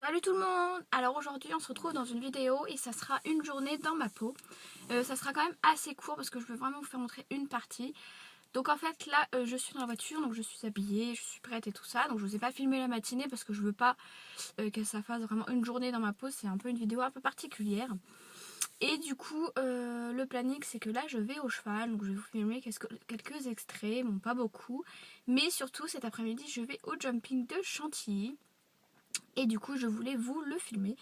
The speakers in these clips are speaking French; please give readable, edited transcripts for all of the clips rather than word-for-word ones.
Salut tout le monde! Alors aujourd'hui on se retrouve dans une vidéo et ça sera une journée dans ma peau. Ça sera quand même assez court parce que je veux vraiment vous faire montrer une partie. Donc en fait là je suis dans la voiture, donc je suis habillée, je suis prête et tout ça. Donc je vous ai pas filmé la matinée parce que je veux pas que ça fasse vraiment une journée dans ma peau. C'est un peu une vidéo un peu particulière. Et du coup le planning c'est que là je vais au cheval. Donc je vais vous filmer quelques extraits, bon pas beaucoup. Mais surtout cet après-midi je vais au jumping de Chantilly. Et du coup je voulais vous le filmer.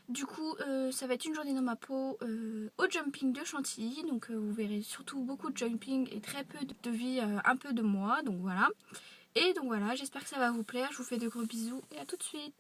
Du coup ça va être une journée dans ma peau au jumping de Chantilly. Donc vous verrez surtout beaucoup de jumping et très peu de vie, un peu de moi. Donc voilà. Et donc voilà, j'espère que ça va vous plaire. Je vous fais de gros bisous et à tout de suite.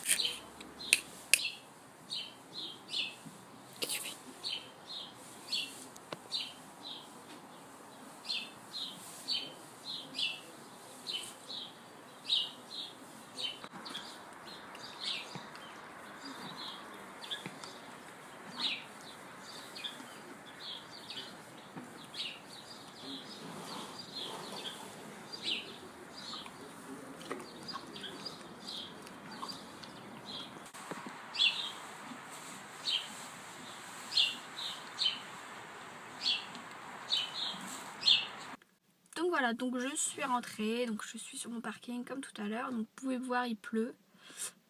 Donc voilà, donc je suis rentrée, donc je suis sur mon parking comme tout à l'heure. Donc vous pouvez voir, il pleut.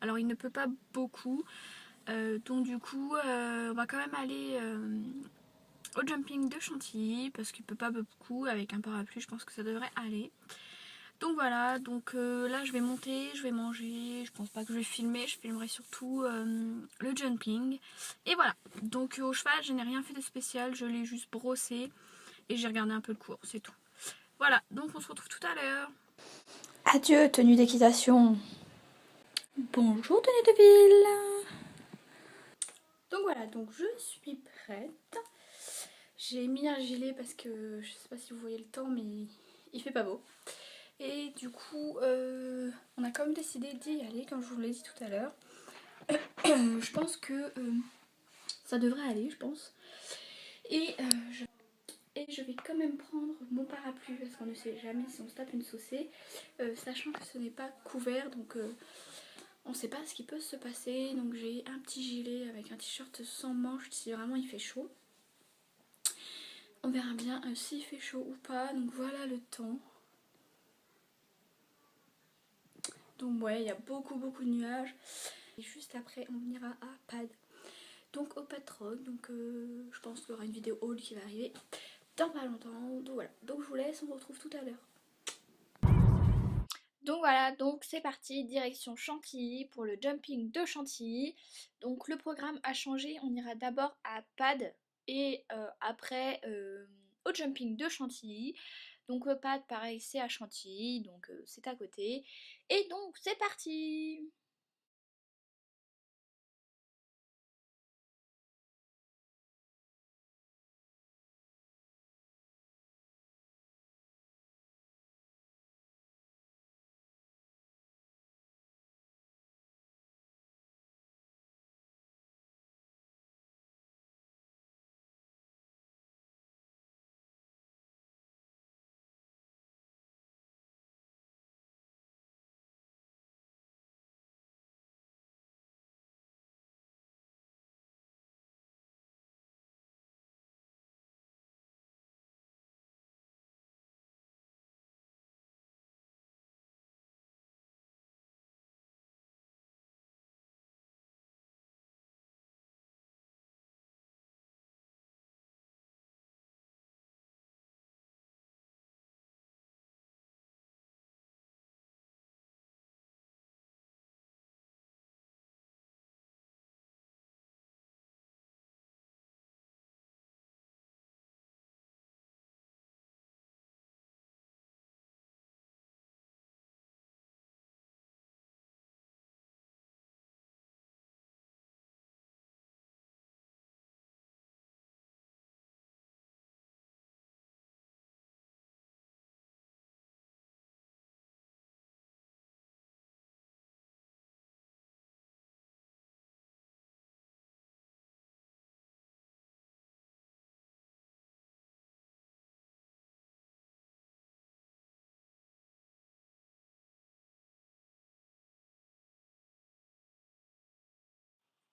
Alors il ne pleut pas beaucoup. Donc du coup on va quand même aller au jumping de Chantilly parce qu'il peut pas beaucoup. Avec un parapluie je pense que ça devrait aller. Donc voilà, donc là je vais monter, je vais manger, je pense pas que je vais filmer, je filmerai surtout le jumping. Et voilà, donc au cheval je n'ai rien fait de spécial, je l'ai juste brossé et j'ai regardé un peu le cours, c'est tout. Voilà, donc on se retrouve tout à l'heure. Adieu, tenue d'équitation. Bonjour, tenue de ville. Donc voilà, donc je suis prête. J'ai mis un gilet parce que je sais pas si vous voyez le temps, mais il fait pas beau. Et du coup, on a quand même décidé d'y aller, comme je vous l'ai dit tout à l'heure. Je pense que ça devrait aller, je pense. Et je vais quand même prendre mon parapluie parce qu'on ne sait jamais si on se tape une saucée, sachant que ce n'est pas couvert, donc on ne sait pas ce qui peut se passer. Donc j'ai un petit gilet avec un t-shirt sans manches si vraiment il fait chaud. On verra bien s'il fait chaud ou pas. Donc voilà le temps. Donc ouais, il y a beaucoup de nuages. Et juste après, on ira à Pad. Donc au Pad Rock. Donc je pense qu'il y aura une vidéo haul qui va arriver dans pas longtemps. Donc voilà. Donc je vous laisse, on se retrouve tout à l'heure. Donc voilà, donc c'est parti, direction Chantilly pour le jumping de Chantilly. Donc le programme a changé, on ira d'abord à Pad et après au jumping de Chantilly. Donc Pad pareil c'est à Chantilly, donc c'est à côté. Et donc c'est parti!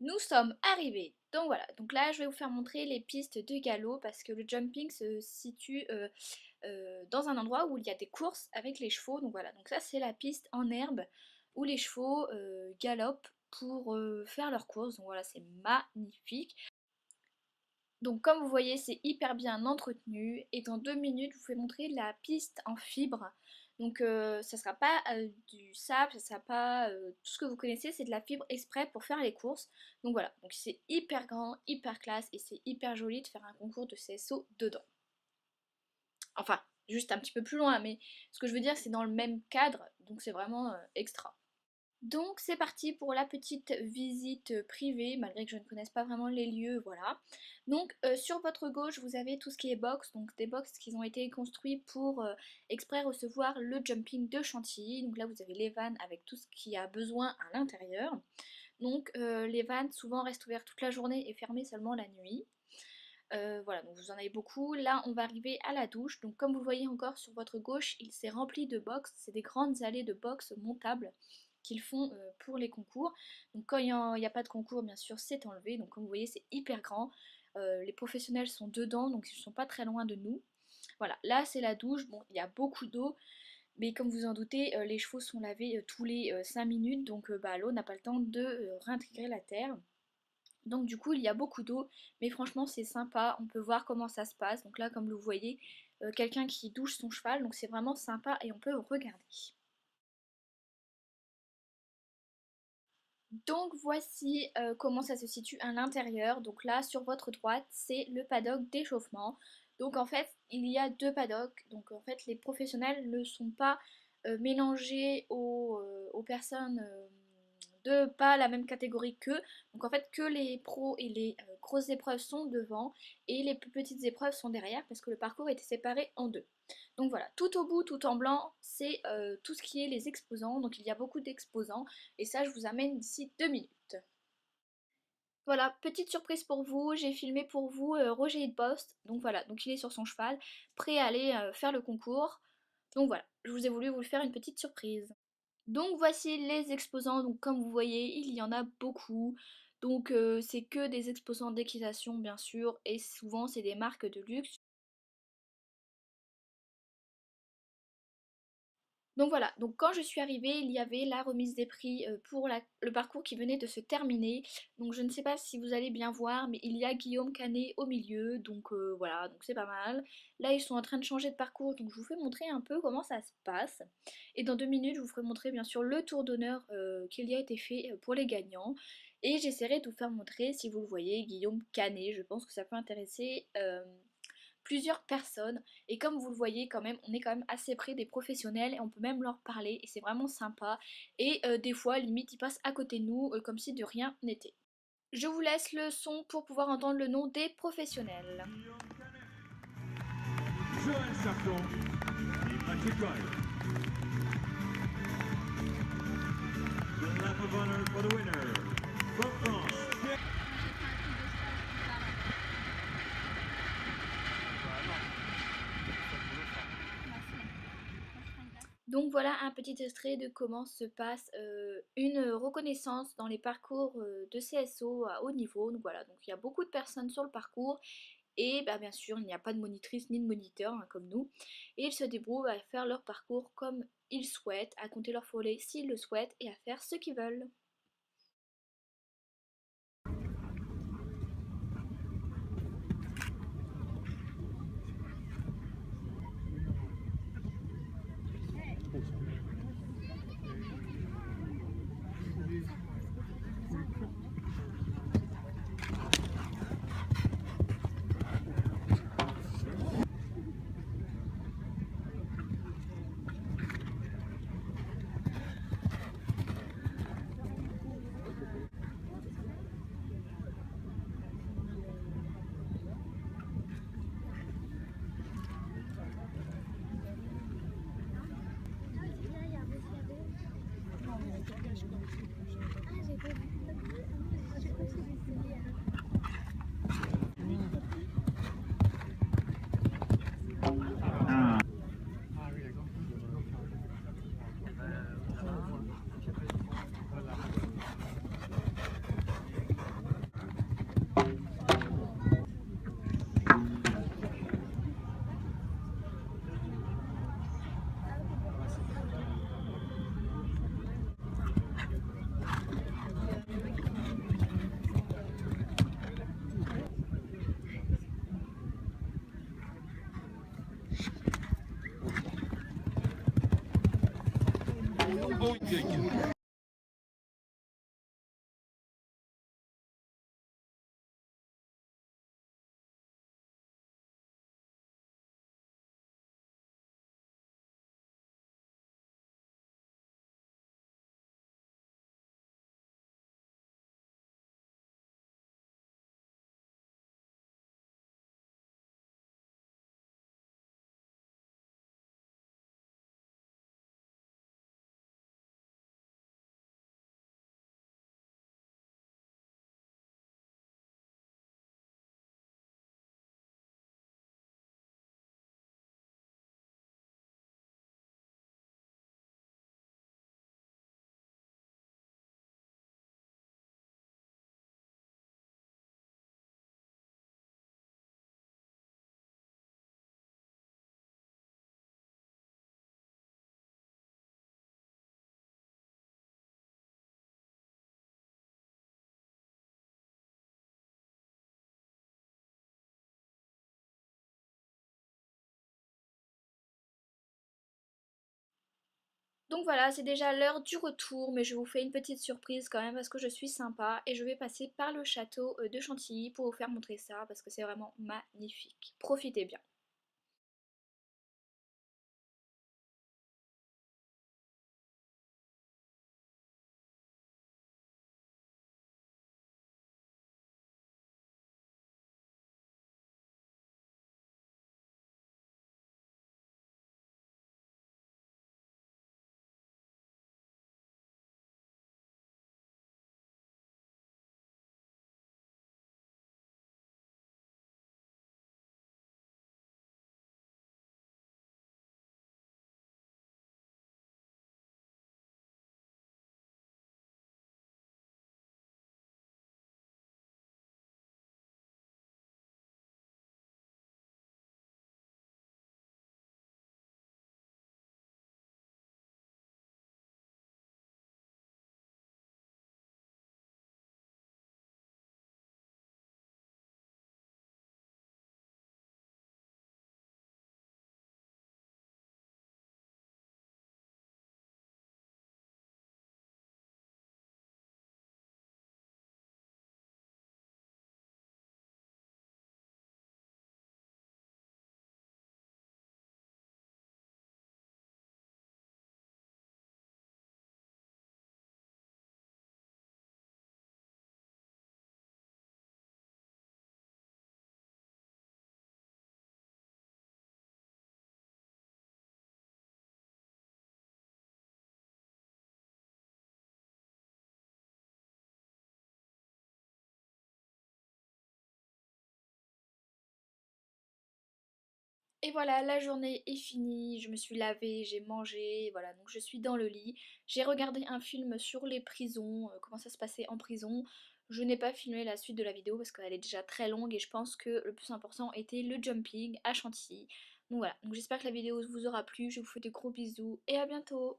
Nous sommes arrivés. Donc voilà, donc là je vais vous faire montrer les pistes de galop parce que le jumping se situe dans un endroit où il y a des courses avec les chevaux. Donc voilà, donc ça c'est la piste en herbe où les chevaux galopent pour faire leurs courses. Donc voilà, c'est magnifique. Donc comme vous voyez, c'est hyper bien entretenu et dans 2 minutes, je vous fais montrer la piste en fibre. Donc ça sera pas du sable, ça sera pas tout ce que vous connaissez, c'est de la fibre exprès pour faire les courses. Donc voilà, donc c'est hyper grand, hyper classe et c'est hyper joli de faire un concours de CSO dedans. Enfin, juste un petit peu plus loin, mais ce que je veux dire, c'est dans le même cadre, donc c'est vraiment extra. Donc c'est parti pour la petite visite privée, malgré que je ne connaisse pas vraiment les lieux, voilà. Donc sur votre gauche, vous avez tout ce qui est box, donc des box qui ont été construits pour exprès recevoir le jumping de Chantilly. Donc là vous avez les vannes avec tout ce qu'il y a besoin à l'intérieur. Donc les vannes souvent restent ouvertes toute la journée et fermées seulement la nuit. Voilà, donc vous en avez beaucoup. Là, on va arriver à la douche. Donc comme vous le voyez encore sur votre gauche, il s'est rempli de box. C'est des grandes allées de box montables qu'ils font pour les concours. Donc quand il n'y a pas de concours, bien sûr, c'est enlevé. Donc comme vous voyez, c'est hyper grand. Les professionnels sont dedans, donc ils ne sont pas très loin de nous. Voilà, là c'est la douche. Bon, il y a beaucoup d'eau. Mais comme vous en doutez, les chevaux sont lavés tous les 5 minutes. Donc l'eau n'a pas le temps de réintégrer la terre. Donc du coup il y a beaucoup d'eau, mais franchement c'est sympa, on peut voir comment ça se passe. Donc là comme vous voyez, quelqu'un qui douche son cheval, donc c'est vraiment sympa et on peut regarder. Donc voici comment ça se situe à l'intérieur. Donc là sur votre droite c'est le paddock d'échauffement. Donc en fait il y a 2 paddocks. Donc en fait les professionnels ne sont pas mélangés aux personnes de pas la même catégorie qu'eux. Donc en fait que les pros et les grosses épreuves sont devant et les plus petites épreuves sont derrière parce que le parcours était séparé en 2. Donc voilà, tout au bout, tout en blanc, c'est tout ce qui est les exposants. Donc il y a beaucoup d'exposants et ça je vous amène d'ici 2 minutes. Voilà, petite surprise pour vous, j'ai filmé pour vous Roger Hitpost. Donc voilà, donc il est sur son cheval, prêt à aller faire le concours. Donc voilà, je vous ai voulu vous faire une petite surprise. Donc voici les exposants, donc comme vous voyez, il y en a beaucoup. Donc c'est que des exposants d'équitation bien sûr, et souvent c'est des marques de luxe. Donc voilà, donc quand je suis arrivée, il y avait la remise des prix pour le parcours qui venait de se terminer. Donc je ne sais pas si vous allez bien voir, mais il y a Guillaume Canet au milieu, donc voilà, donc c'est pas mal. Là ils sont en train de changer de parcours, donc je vous fais montrer un peu comment ça se passe. Et dans 2 minutes, je vous ferai montrer bien sûr le tour d'honneur qu'il y a été fait pour les gagnants. Et j'essaierai de vous faire montrer, si vous le voyez, Guillaume Canet, je pense que ça peut intéresser plusieurs personnes et comme vous le voyez quand même on est quand même assez près des professionnels et on peut même leur parler et c'est vraiment sympa et des fois limite ils passent à côté de nous comme si de rien n'était. Je vous laisse le son pour pouvoir entendre le nom des professionnels. Joël Charton et Mathieu Coy. The lap of honor for the winner from France. Donc voilà un petit extrait de comment se passe une reconnaissance dans les parcours de CSO à haut niveau. Donc voilà, donc il y a beaucoup de personnes sur le parcours et bah, bien sûr il n'y a pas de monitrice ni de moniteur hein, comme nous. Et ils se débrouillent à faire leur parcours comme ils souhaitent, à compter leur follet s'ils le souhaitent et à faire ce qu'ils veulent. Oh, yeah, yeah. Donc voilà, c'est déjà l'heure du retour, mais je vous fais une petite surprise quand même parce que je suis sympa et je vais passer par le château de Chantilly pour vous faire montrer ça parce que c'est vraiment magnifique. Profitez bien. Et voilà, la journée est finie, je me suis lavée, j'ai mangé, voilà, donc je suis dans le lit. J'ai regardé un film sur les prisons, comment ça se passait en prison. Je n'ai pas filmé la suite de la vidéo parce qu'elle est déjà très longue et je pense que le plus important était le jumping à Chantilly. Donc voilà, donc j'espère que la vidéo vous aura plu, je vous fais de gros bisous et à bientôt.